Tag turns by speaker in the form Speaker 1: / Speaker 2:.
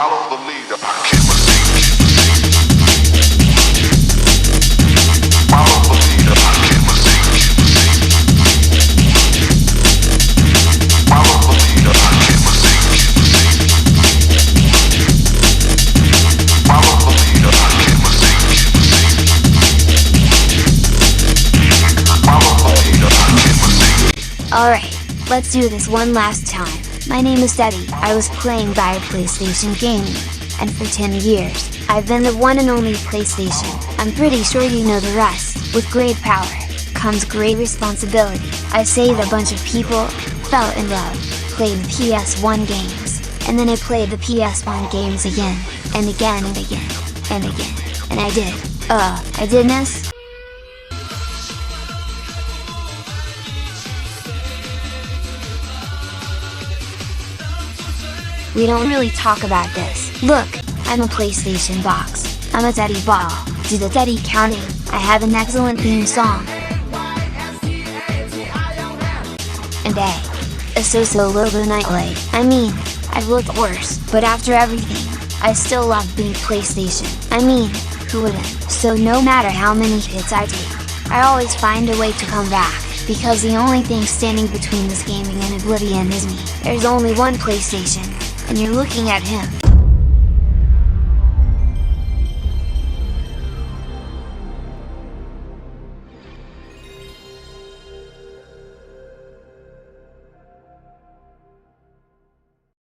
Speaker 1: Follow the leader. I can't mistake. Follow the leader. I can't mistake. Follow the leader. I can't mistake. Follow the leader. I can't mistake. Follow the leader. I can't mistake.
Speaker 2: Alright, let's do this one last time. My name is Eddie. I was playing via PlayStation gaming, and for 10 years, I've been the one and only PlayStation. I'm pretty sure you know the rest. With great power, comes great responsibility. I saved a bunch of people, fell in love, played the PS1 games, and then I played the PS1 games again, and again and again, and again, and I did miss? We don't really talk about this. Look, I'm a PlayStation box. I'm a Teddy Ball. Do the Teddy counting. I have an excellent theme song. And a so-so logo nightlight. I mean, I've looked worse, but after everything, I still love being PlayStation. I mean, who wouldn't? So no matter how many hits I take, I always find a way to come back. Because the only thing standing between this gaming and oblivion is me. There's only one PlayStation, and you're looking at him.